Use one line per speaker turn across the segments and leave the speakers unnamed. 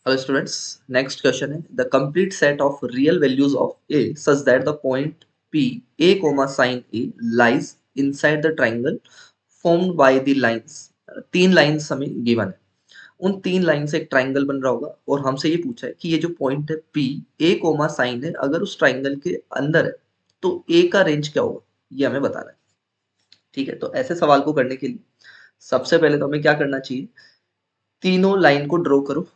Hello students, next question है the complete set of real values of a such that the point P a comma sin a lies inside the triangle formed by the lines. तीन lines हमें given है, उन तीन line से एक triangle बन रहा होगा और हमसे ये पूछा है कि ये जो पॉइंट है P a कोमा साइन है अगर उस ट्राइंगल के अंदर है तो a का रेंज क्या होगा ये हमें बताना है। ठीक है, तो ऐसे सवाल को करने के लिए सबसे पहले तो हमें क्या करना चाहिए, तीनों लाइन को ड्रॉ करो।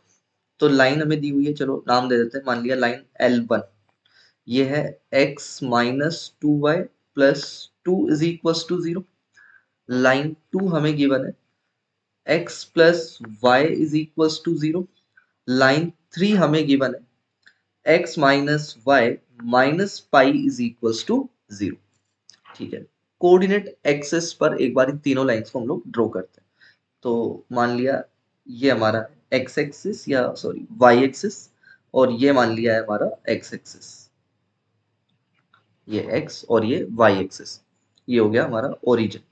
तो लाइन हमें दी हुई है, चलो नाम दे देते हैं, मान लिया लाइन L1, ये है x minus 2y plus 2 is equal to 0। Line 2 हमें गिवन है x plus y is equal to 0। Line 3 हमें गिवन है x minus y minus pi is equal to 0। ठीक है, कोऑर्डिनेट एक्सिस पर एक बार इन तीनों लाइंस को हम लोग ड्रॉ करते हैं। तो मान लिया ये हमारा x एक्सिस या सॉरी y एक्सिस और ये मान लिया है हमारा x एक्सिस, ये x और ये y एक्सिस, ये हो गया हमारा ओरिजिन।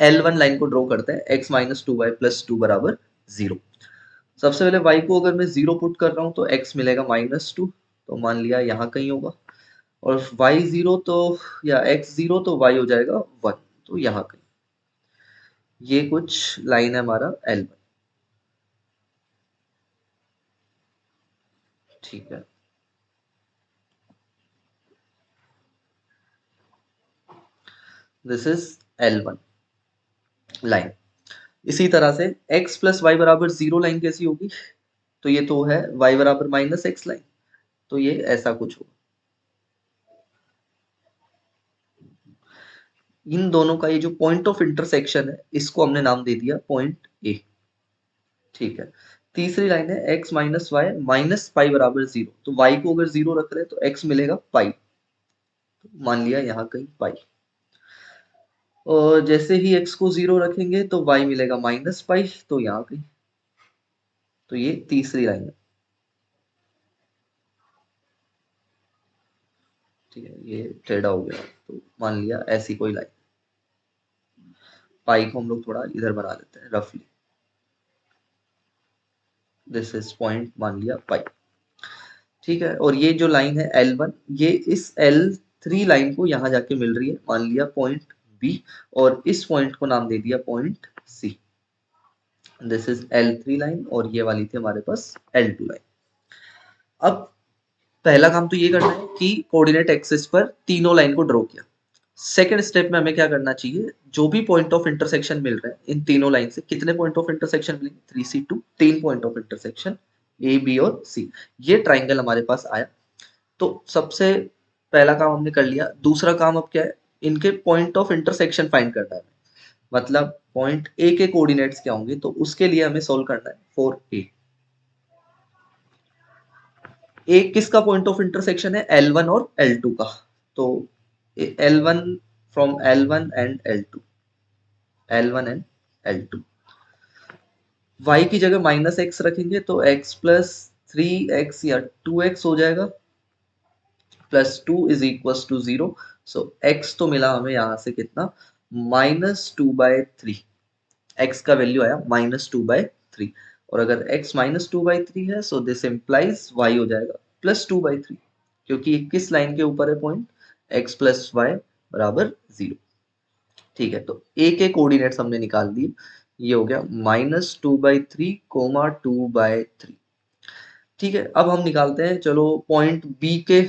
L1 लाइन को ड्रॉ करते हैं, x माइनस 2y प्लस 2 बराबर 0। सबसे पहले y को अगर मैं 0 पुट कर रहा हूँ तो x मिलेगा -2, तो मान लिया यहाँ कहीं होगा, और y 0 तो या x 0 तो y हो जाएगा 1, तो यहाँ कहीं। ये कुछ लाइन है हमारा L1। ठीक है, दिस इज L1 लाइन। इसी तरह से x प्लस वाई बराबर 0 लाइन कैसी होगी, तो ये तो है y बराबर माइनस एक्स लाइन, तो ये ऐसा कुछ होगा। इन दोनों का ये जो पॉइंट ऑफ इंटरसेक्शन है इसको हमने नाम दे दिया पॉइंट ए। ठीक है, तीसरी लाइन है x minus y minus pi बराबर 0, तो y को अगर 0 रख रहे हैं तो x मिलेगा पाई, तो मान लिया यहाँ कहीं पाई। और जैसे ही x को 0 रखेंगे तो y मिलेगा माइनस पाई, तो यहाँ कहीं। तो ये तीसरी लाइन है। ठीक है, ये टेढ़ा हो गया, तो मान लिया ऐसी कोई लाइन, पाई को हम लोग थोड़ा इधर बना लेते हैं रफली, दिस इज पॉइंट मान लिया पाई। ठीक है, और ये जो लाइन है L1 ये इस L3 लाइन को यहाँ जाके मिल रही है, मान लिया पॉइंट B, और इस पॉइंट को नाम दे दिया point C। This is L3 line और ये वाली थी हमारे पास L2 लाइन। अब पहला काम तो ये करना है कि कोऑर्डिनेट एक्सिस पर तीनों लाइन को ड्रॉ किया। सेकंड स्टेप में हमें क्या करना चाहिए, जो भी पॉइंट ऑफ इंटरसेक्शन मिल रहे हैं इन तीनों लाइन से, कितने पॉइंट ऑफ इंटरसेक्शन मिलेंगे 3C2, तीन point of intersection A B और सी, ये ट्राइंगल हमारे पास आया। तो सबसे पहला काम हमने कर लिया। दूसरा काम अब क्या है, इनके पॉइंट ऑफ इंटरसेक्शन फाइंड करना है, मतलब पॉइंट ए के कोऑर्डिनेट्स क्या होंगे, तो उसके लिए हमें सोल्व करना है फॉर ए। ए किसका पॉइंट ऑफ इंटरसेक्शन है, L1 और L2 का, तो L1 from L1 and L2, L1 and L2। y की जगह माइनस एक्स रखेंगे तो x प्लस 3x या 2x हो जाएगा, plus 2 is equal to 0। So x तो मिला हमें यहाँ से कितना, -2/3। x का वैल्यू आया -2/3, और अगर x -2/3 है सो दिस इम्प्लाइज y हो जाएगा +2/3, क्योंकि किस लाइन के ऊपर है पॉइंट, x प्लस वाई बराबर 0। ठीक है, तो a के कोऑर्डिनेट्स हमने निकाल दिए, ये हो गया -2/3 कोमा 2/3। ठीक है, अब हम निकालते हैं चलो पॉइंट b के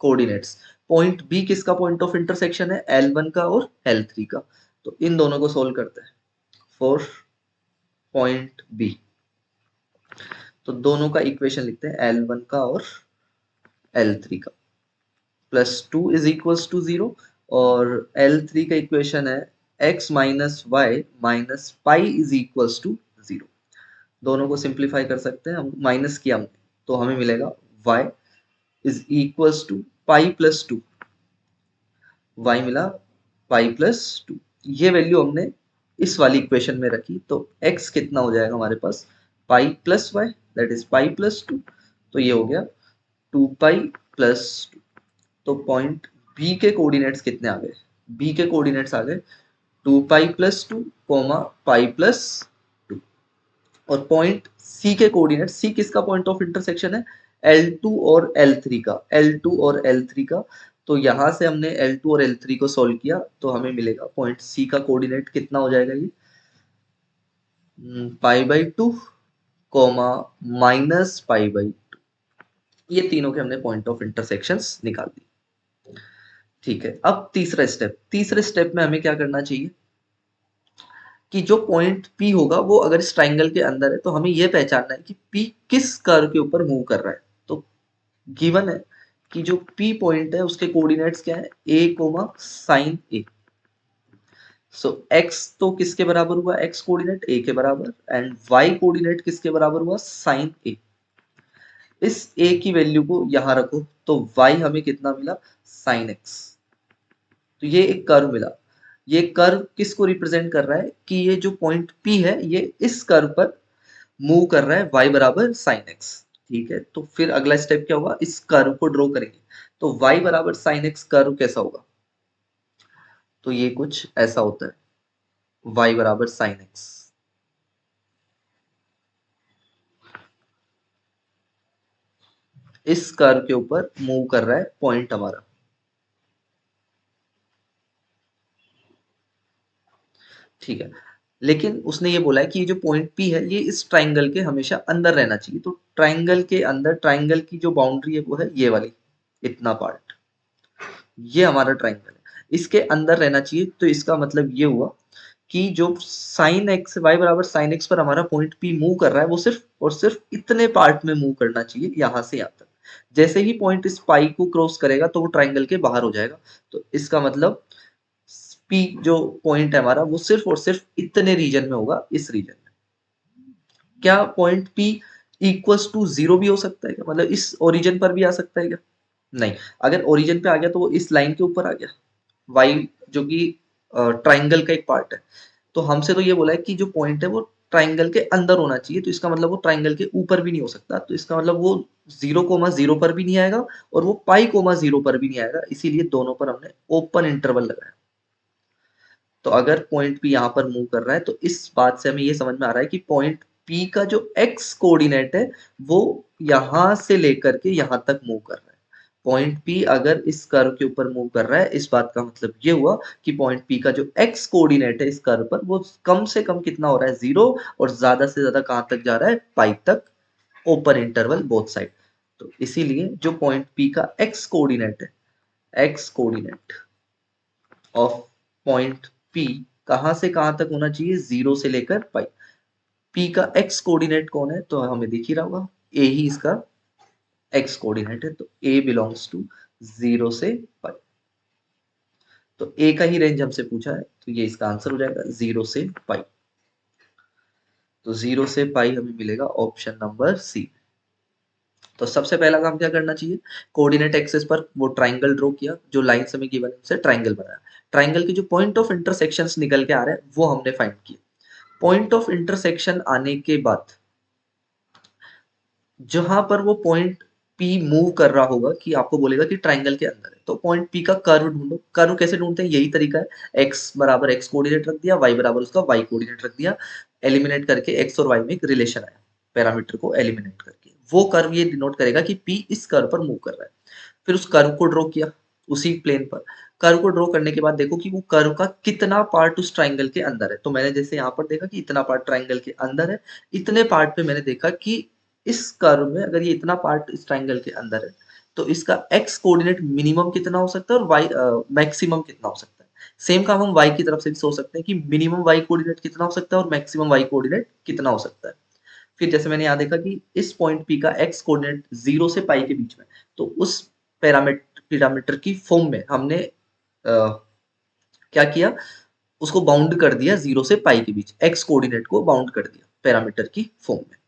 कोऑर्डिनेट्स। पॉइंट बी किसका पॉइंट ऑफ इंटरसेक्शन है, L1 का और L3 का, तो इन दोनों को सोल्व करते हैं फॉर पॉइंट बी। तो दोनों का इक्वेशन लिखते हैं, L1 का और L3 का, +2 इज इक्वल टू 0, और L3 का इक्वेशन है x minus y minus pi is equal to 0। दोनों को सिंप्लीफाई कर सकते हैं हम, माइनस किया हमने तो हमें मिलेगा y is equal to pi plus 2, y मिला पाई प्लस 2। ये वैल्यू हमने इस वाली इक्वेशन में रखी, तो x कितना हो जाएगा हमारे पास, pi plus y, that is pi plus 2, तो ये हो गया 2 पाई प्लस 2। तो पॉइंट बी के कोऑर्डिनेट्स कितने आ गए, बी के कोऑर्डिनेट्स आ गए 2 pi plus 2 comma pi plus 2, और पॉइंट सी के कोऑर्डिनेट, सी किसका पॉइंट ऑफ इंटरसेक्शन है, L2 और L3 का, L2 और L3 का। तो यहां से हमने L2 और L3 को सॉल्व किया तो हमें मिलेगा पॉइंट सी का कोऑर्डिनेट कितना हो जाएगा, ये π/2 कॉमा -π/2। ये तीनों के हमने पॉइंट ऑफ इंटरसेक्शंस निकाल दी। ठीक है, अब तीसरा स्टेप, तीसरे स्टेप में हमें क्या करना चाहिए कि जो पॉइंट P होगा वो अगर इस ट्राइंगल के अंदर है तो हमें यह पहचानना है कि P किस कर्व के ऊपर मूव कर रहा है। तो गिवन है कि जो P पॉइंट है उसके कोऑर्डिनेट्स क्या है, a, sin a। So x तो किसके बराबर हुआ, x कोऑर्डिनेट a के बराबर, एंड y कोऑर्डिनेट किसके बराबर हुआ, sin a। इस a की वैल्यू को यहां रखो तो y हमें कितना मिला, sin x। तो ये एक कर्व मिला। ये कर्व किसको रिप्रेजेंट कर रहा है कि ये जो पॉइंट P है ये इस कर्व पर मूव कर रहा है y बराबर sin x। ठीक है, तो फिर अगला स्टेप क्या होगा, इस कर्व को ड्रॉ करेंगे। तो y बराबर sin x कर्व कैसा होगा, तो ये कुछ ऐसा होता है, y बराबर sin x। इस कर्व के ऊपर मूव कर रहा है पॉइंट हमारा। ठीक है, लेकिन उसने ये बोला है कि ये जो पॉइंट P है ये इस ट्राइंगल के हमेशा अंदर रहना चाहिए। तो ट्राइंगल के अंदर, ट्राइंगल की जो बाउंड्री है वो है ये वाली, इतना पार्ट, ये हमारा ट्राइंगल है, इसके अंदर रहना चाहिए। तो इसका मतलब ये हुआ कि जो साइन एक्स, वाई बराबर साइन एक्स पर हमारा पॉइंट P मूव कर रहा है वो सिर्फ और सिर्फ इतने पार्ट में मूव करना चाहिए, यहां से यहां तक। जैसे ही पॉइंट इस पाई को क्रॉस करेगा तो वो ट्राइंगल के बाहर हो जाएगा। तो इसका मतलब P जो पॉइंट है हमारा वो सिर्फ और सिर्फ इतने रीजन में होगा, इस रीजन में। क्या पॉइंट P इक्वल्स टू 0 भी हो सकता है क्या, मतलब इस ओरिजिन पर भी आ सकता है क्या, नहीं। अगर ओरिजिन पे आ गया तो वो इस लाइन के ऊपर आ गया, वाई जो कि ट्राइंगल का एक पार्ट है। तो हमसे तो ये बोला है कि जो पॉइंट है वो ट्राइंगल के अंदर होना चाहिए। तो इसका मतलब वो ट्राइंगल के ऊपर भी नहीं हो सकता। तो इसका मतलब वो 0,0 पर भी नहीं आएगा और वो π,0 पर भी नहीं आएगा। इसीलिए दोनों पर हमने ओपन इंटरवल लगाया। तो अगर पॉइंट P यहाँ पर मूव कर रहा है तो इस बात से हमें ये समझ में आ रहा है कि पॉइंट P का जो x कोऑर्डिनेट है वो यहां से लेकर के यहां तक मूव कर रहा है। पॉइंट P अगर इस कर्व के ऊपर मूव कर रहा है, इस बात का मतलब ये हुआ कि पॉइंट P का जो x कोऑर्डिनेट है इस कर्व पर वो कम से कम कितना हो रहा है, 0, और ज्यादा से ज्यादा कहां तक जा रहा है, पाई तक, ओपन इंटरवल बोथ साइड। तो इसीलिए जो पॉइंट P का x कोऑर्डिनेट है, x coordinate of point P कहां से कहां तक होना चाहिए, 0 से लेकर पाई। P का x कोऑर्डिनेट कौन है, तो हमें दिख ही रहा होगा, a ही इसका x कोऑर्डिनेट है। तो a बिलोंग्स टू 0 से पाई। तो a का ही रेंज हमसे पूछा है तो ये इसका आंसर हो जाएगा 0 से पाई। तो 0 से पाई हमें मिलेगा ऑप्शन नंबर सी। तो सबसे पहला काम क्या करना चाहिए, कोऑर्डिनेट एक्सिस पर वो ट्राइंगल ड्रॉ किया, जो लाइन हमें गिवन है उससे ट्राइंगल बनाया। ट्राइंगल के जो पॉइंट ऑफ इंटरसेक्शंस निकल के आ रहे हैं वो हमने फाइंड किए। पॉइंट ऑफ इंटरसेक्शन आने के बाद जहां पर वो पॉइंट P मूव कर रहा होगा, कि आपको बोलेगा कि ट्राइंगल के अंदर है, तो पॉइंट P का कर्व ढूंढो। कर्व कैसे ढूंढते हैं, यही तरीका है, x बराबर x कोऑर्डिनेट रख दिया, y बराबर उसका y कोऑर्डिनेट रख दिया, एलिमिनेट करके x और y में एक रिलेशन आया, पैरामीटर को एलिमिनेट करके वो कर्व ये डिनोट करेगा कि P इस कर्व पर मूव कर रहा है। फिर उस कर्व को ड्रॉ किया उसी प्लेन पर। कर्व को ड्रॉ करने के बाद देखो कि वो कर्व का कितना पार्ट उस ट्राइंगल के अंदर है। तो मैंने जैसे यहाँ पर देखा कि इतना पार्ट ट्राइंगल के अंदर है, इतने पार्ट पे मैंने देखा कि इस कर्व में अगर ये इतना पार्ट इस ट्राइंगल के अंदर है तो इसका x कोऑर्डिनेट मिनिमम कितना हो सकता है और y मैक्सिमम कितना हो सकता है। सेम काम हम y की तरफ से भी सोच सकते हैं कि मिनिमम y कोऑर्डिनेट कितना हो सकता है और मैक्सिमम y कोऑर्डिनेट कितना हो सकता है। फिर जैसे मैंने यहाँ देखा कि इस पॉइंट P का x कोऑर्डिनेट 0 से पाई के बीच में, तो उस पैरामीटर की फॉर्म में हमने क्या किया, उसको बाउंड कर दिया 0 से पाई के बीच, x कोऑर्डिनेट को बाउंड कर दिया पैरामीटर की फॉर्म में।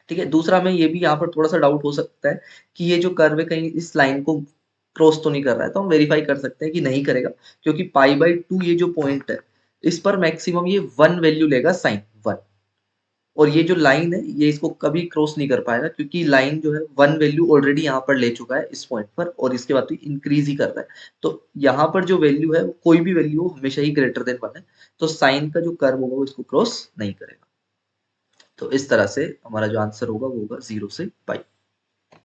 ठीक है, दूसरा में ये भी यहाँ पर थोड़ा सा डाउट हो सकता है कि ये जो कर्व है कहीं इस लाइन को क्रॉस तो नहीं कर रहा है। तो हम वेरीफाई कर सकते हैं कि नहीं करेगा, क्योंकि π/2 ये जो पॉइंट है इस पर मैक्सिमम ये 1 वैल्यू लेगा, साइन 1। और ये जो लाइन है ये इसको कभी क्रॉस नहीं कर पाएगा, क्योंकि लाइन जो है 1 वैल्यू ऑलरेडी यहाँ पर ले चुका है इस पॉइंट पर, और इसके बाद तो इंक्रीज ही कर रहा है। तो यहाँ पर जो वैल्यू है कोई भी वैल्यू हमेशा ही ग्रेटर देन 1 है, तो साइन का जो कर्व होगा वो इसको क्रॉस नहीं करेगा। तो इस तरह से हमारा जो आंसर होगा वो होगा 0 से पाई।